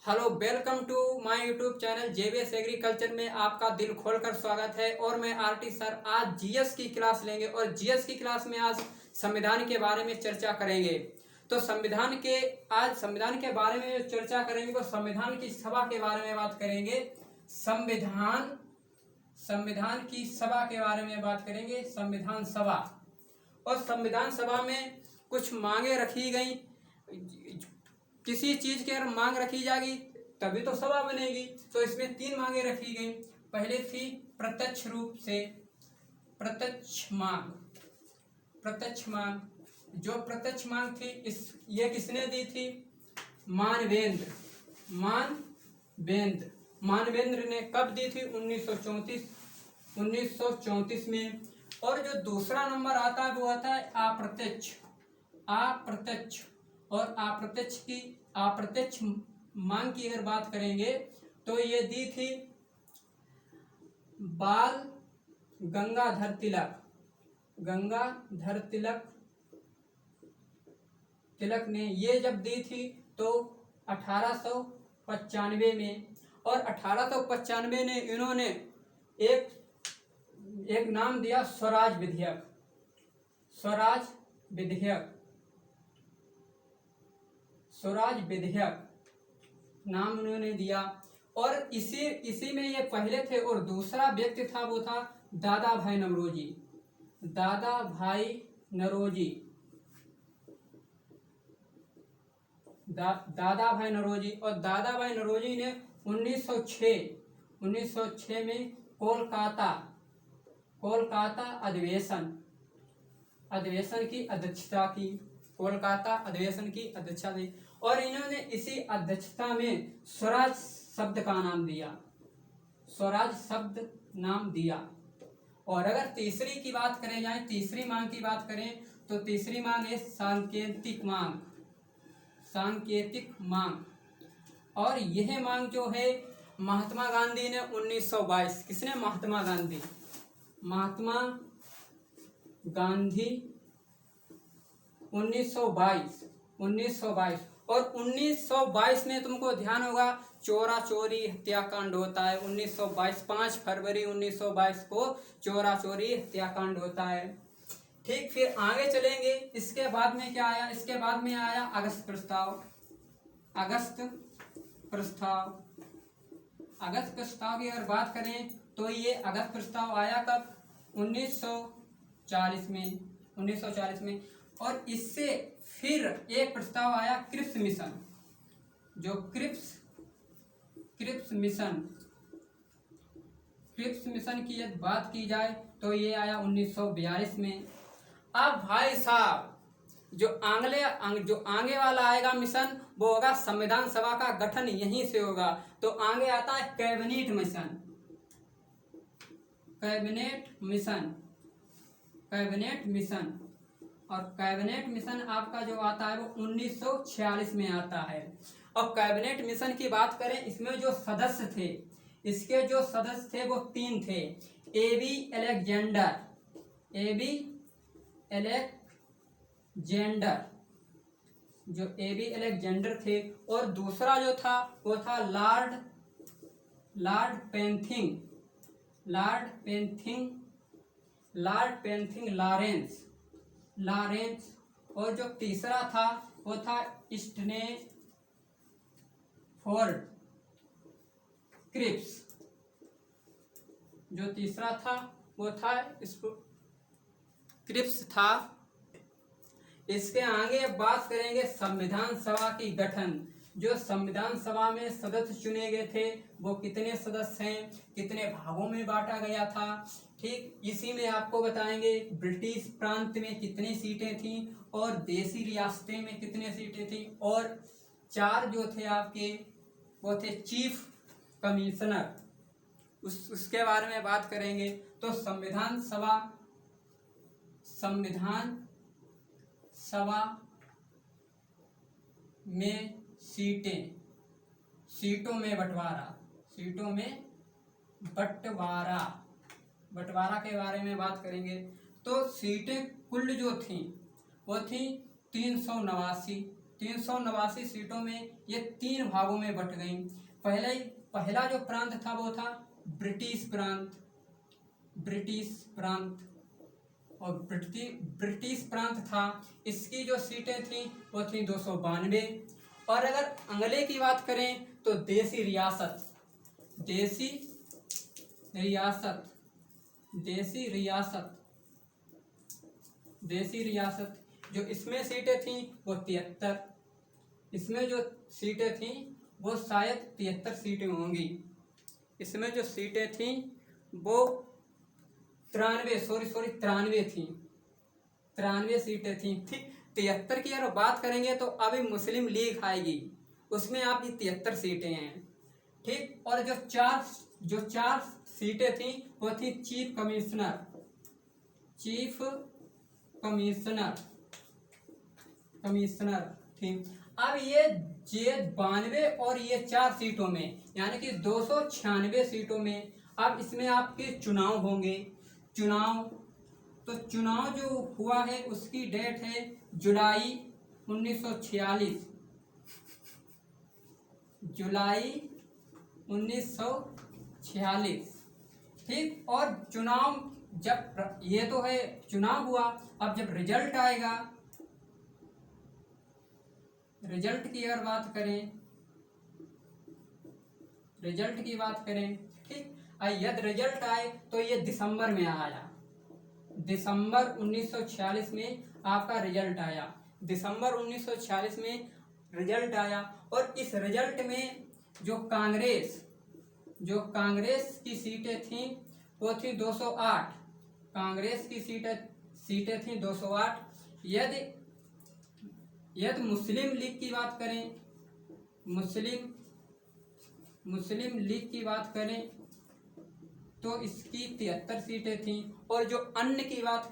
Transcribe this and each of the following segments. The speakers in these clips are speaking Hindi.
Hello, welcome to my YouTube channel JBS agriculture में आपका दिल खोलकर स्वागत है। और मैं आरटी सर आज जीएस की क्लास लेंगे और जीएस की क्लास में आज संविधान के बारे में चर्चा करेंगे। तो संविधान के बारे में जो चर्चा करेंगे वो संविधान की सभा के बारे में बात करेंगे। संविधान की सभा के बारे में बात करेंगे, संविधान सभा। और संविधान सभा में कुछ मांगे रखी गई। किसी चीज की अगर मांग रखी जाएगी तभी तो सभा बनेगी। तो इसमें 3 मांगे रखी गई। पहले थी प्रत्यक्ष रूप से प्रत्यक्ष मांग। जो प्रत्यक्ष मांग थी ये किसने दी थी? मानवेंद्र ने कब दी थी? 1934 में। और जो दूसरा नंबर आता है वो आता है अप्रत्यक्ष। और अप्रत्यक्ष मांग की अगर बात करेंगे तो ये दी थी बाल गंगाधर तिलक ने ये जब दी थी तो 1895 में। और 1895 ने इन्होंने एक नाम दिया स्वराज विधेयक नाम उन्होंने दिया। और इसी में ये पहले थे। और दूसरा व्यक्ति था वो था दादा भाई नौरोजी। और दादा भाई नौरोजी ने 1906 में कोलकाता अधिवेशन की अध्यक्षता की। और इन्होंने इसी अध्यक्षता में स्वराज शब्द नाम दिया। और अगर तीसरी मांग की बात करें तो तीसरी मांग है सांकेतिक मांग। और यह मांग जो है महात्मा गांधी ने 1922। किसने? महात्मा गांधी 1922। और 1922 में तुमको ध्यान होगा चोरा चोरी हत्याकांड होता है। 1922 5 फरवरी 1922 को चोरा चोरी हत्याकांड होता है। ठीक, फिर आगे चलेंगे। इसके बाद में क्या आया? इसके बाद में आया अगस्त प्रस्ताव की अगर बात करें तो ये अगस्त प्रस्ताव आया कब? 1940 में। और इससे फिर एक प्रस्ताव आया क्रिप्स मिशन की यदि बात की जाए तो ये आया 1942 में। अब भाई साहब जो आगे वाला आएगा मिशन वो होगा संविधान सभा का गठन यहीं से होगा। तो आगे आता है कैबिनेट मिशन। और कैबिनेट मिशन आपका जो आता है वो 1946 में आता है। और कैबिनेट मिशन की बात करें, इसमें जो सदस्य थे वो 3 थे। एबी अलेक्जेंडर थे। और दूसरा जो था वो था लॉर्ड पेंथिंग लॉरेंस। और जो तीसरा था वो था स्टैनफोर्ड क्रिप्स। जो तीसरा था वो था क्रिप्स था। इसके आगे बात करेंगे संविधान सभा की गठन। जो संविधान सभा में सदस्य चुने गए थे वो कितने सदस्य हैं, कितने भागों में बांटा गया था। ठीक, इसी में आपको बताएंगे ब्रिटिश प्रांत में कितनी सीटें थी और देसी रियासतें में कितने सीटें थी। और 4 जो थे आपके वो थे चीफ कमिश्नर। उसके बारे में बात करेंगे। तो संविधान सभा में सीटों में बंटवारा के बारे में बात करेंगे। तो सीटें कुल जो थी वो थी 389। 389 सीटों में ये 3 भागों में बट गई। पहला जो प्रांत था वो था ब्रिटिश प्रांत और ब्रिटिश प्रांत था। इसकी जो सीटें थी वो थी 292। और अगर अगले की बात करें तो देसी रियासत जो इसमें सीटें थी वो 73। इसमें जो सीटें थी वो शायद 73 सीटें होंगी। इसमें जो सीटें थी वो 93 थी। 93 सीटें थी। ठीक, 73 की अगर बात करेंगे तो अभी मुस्लिम लीग आएगी, उसमें आपकी 73 सीटें हैं। ठीक, और जो चार सीटें थी वो थी चीफ कमिश्नर थी। अब ये 92 और ये 4 सीटों में यानी कि 296 सीटों में अब इसमें आपके चुनाव होंगे। तो चुनाव जो हुआ है उसकी डेट है जुलाई 1946। ठीक, और चुनाव जब ये तो है चुनाव हुआ, अब जब रिजल्ट आएगा, रिजल्ट की अगर बात करें ठीक, यदि रिजल्ट आए तो ये दिसंबर में आया। दिसंबर 1946 में आपका रिजल्ट आया। दिसंबर 1946 में रिजल्ट आया और इस रिजल्ट में जो कांग्रेस की सीटें थी वो थी 208। कांग्रेस की सीटें थी 208। यदि मुस्लिम लीग की बात करें, मुस्लिम लीग की बात करें तो इसकी 73 सीटें थी। और जो अन्य की बात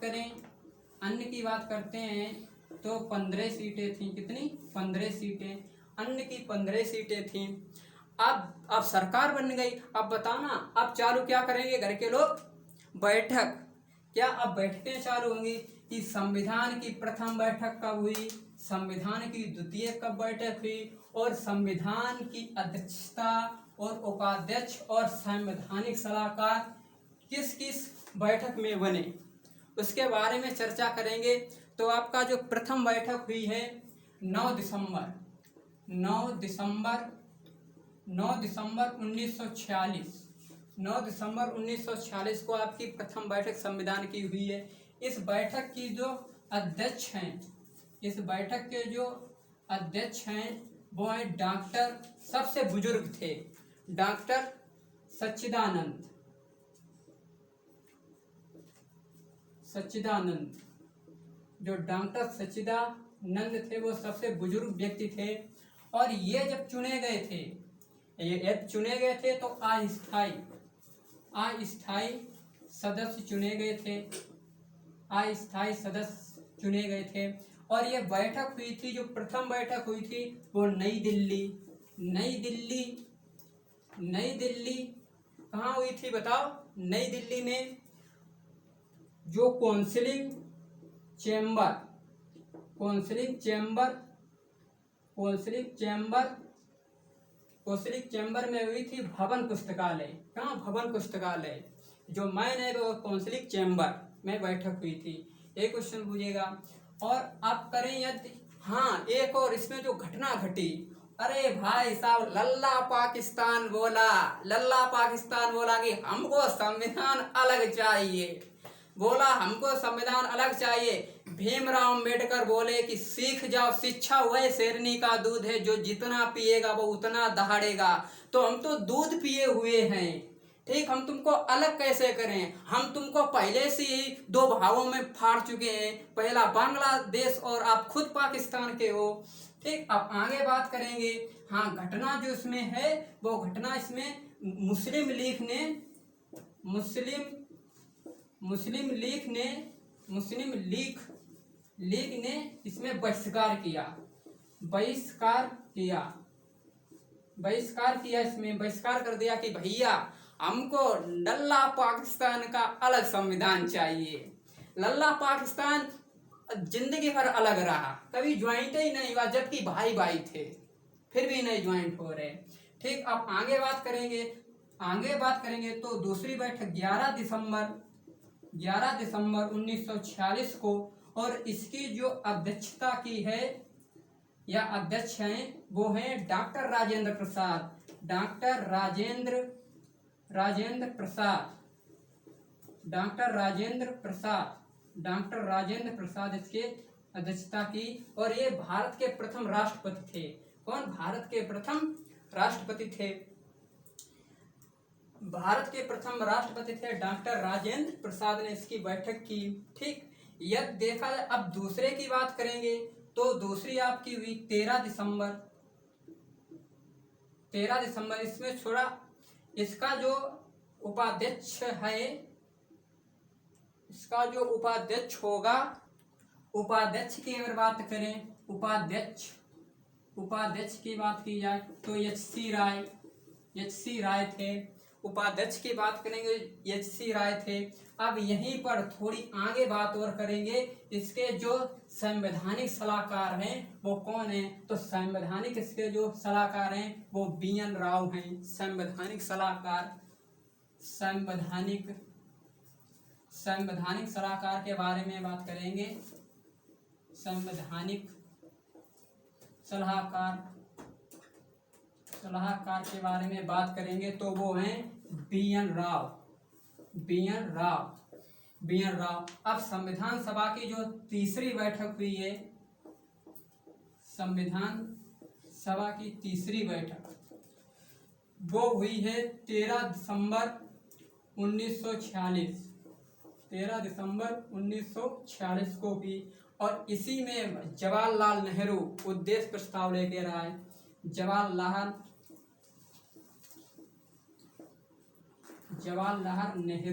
करते हैं तो 15 सीटें थी। कितनी? 15 सीटें। अन्य की 15 सीटें थी। अब सरकार बन गई। अब बताओ ना, अब चालू क्या करेंगे घर के लोग? बैठक। क्या अब बैठकें चालू होंगी कि संविधान की प्रथम बैठक कब हुई, संविधान की द्वितीय कब बैठक हुई, और संविधान की अध्यक्षता और उपाध्यक्ष और संवैधानिक सलाहकार किस किस बैठक में बने, उसके बारे में चर्चा करेंगे। तो आपका जो प्रथम बैठक हुई है 9 दिसंबर 1946 को आपकी प्रथम बैठक संविधान की हुई है। इस बैठक की जो अध्यक्ष हैं वो है डॉक्टर, सबसे बुजुर्ग थे डॉक्टर सच्चिदानंद। जो डॉक्टर सच्चिदानंद थे वो सबसे बुजुर्ग व्यक्ति थे। और ये जब चुने गए थे तो अस्थायी सदस्य चुने गए थे। और ये बैठक हुई थी, जो प्रथम बैठक हुई थी वो नई दिल्ली कहाँ हुई थी बताओ? नई दिल्ली में जो काउंसिलिंग चैम्बर में हुई थी। भवन पुस्तकालय। कहाँ? भवन पुस्तकालय। जो मैन है वो काउंसिलिंग चैम्बर में बैठक हुई थी। एक क्वेश्चन पूछेगा। और आप करें यदि, हाँ, एक और इसमें जो घटना घटी, अरे भाई साहब, लल्ला पाकिस्तान बोला कि हमको संविधान अलग चाहिए। भीमराव अम्बेडकर बोले कि सीख जाओ, शिक्षा वह शेरनी का दूध है जो जितना पिएगा वो उतना दहाड़ेगा। तो हम तो दूध पिए हुए हैं, ठीक, हम तुमको अलग कैसे करें? हम तुमको पहले से ही 2 भागों में फाड़ चुके हैं, पहला बांग्लादेश और आप खुद पाकिस्तान के हो। ठीक, अब आगे बात करेंगे। हाँ, घटना जो इसमें है वो घटना इसमें मुस्लिम लीग ने इसमें बहिष्कार किया। इसमें बहिष्कार कर दिया कि भैया हमको लल्ला पाकिस्तान का अलग संविधान चाहिए। लल्ला पाकिस्तान जिंदगी भर अलग रहा, कभी ज्वाइंट ही नहीं हुआ, जबकि भाई भाई थे, फिर भी नहीं ज्वाइंट हो रहे। ठीक, अब आगे बात करेंगे तो दूसरी बैठक 11 दिसंबर 1946 को, और इसकी जो अध्यक्षता की है या अध्यक्ष हैं वो हैं डॉक्टर राजेंद्र प्रसाद। डॉक्टर राजेंद्र प्रसाद इसके अध्यक्षता की, और ये भारत के प्रथम राष्ट्रपति थे। कौन? भारत के प्रथम राष्ट्रपति थे। डॉक्टर राजेंद्र प्रसाद ने इसकी बैठक की। ठीक, यह देखा जाए। अब दूसरे की बात करेंगे तो दूसरी आपकी हुई 13 दिसंबर। इसमें थोड़ा इसका जो उपाध्यक्ष होगा, उपाध्यक्ष की अगर बात करें, उपाध्यक्ष की बात की जाए तो एच.सी. राय थे। उपाध्यक्ष की बात करेंगे, एच.सी. राय थे। अब यहीं पर थोड़ी आगे बात और करेंगे, इसके जो संवैधानिक सलाहकार हैं वो कौन हैं? तो संवैधानिक इसके जो सलाहकार हैं वो बी.एन. राव हैं। संवैधानिक सलाहकार के बारे में बात करेंगे। संवैधानिक सलाहकार के बारे में बात करेंगे तो वो हैं बी.एन. राव। अब संविधान सभा की जो तीसरी बैठक हुई है, संविधान सभा की तीसरी बैठक वो हुई है 13 दिसंबर 1946 को भी, और इसी में जवाहरलाल नेहरू उद्देश्य प्रस्ताव लेकर आए। जवाहरलाल नेहरू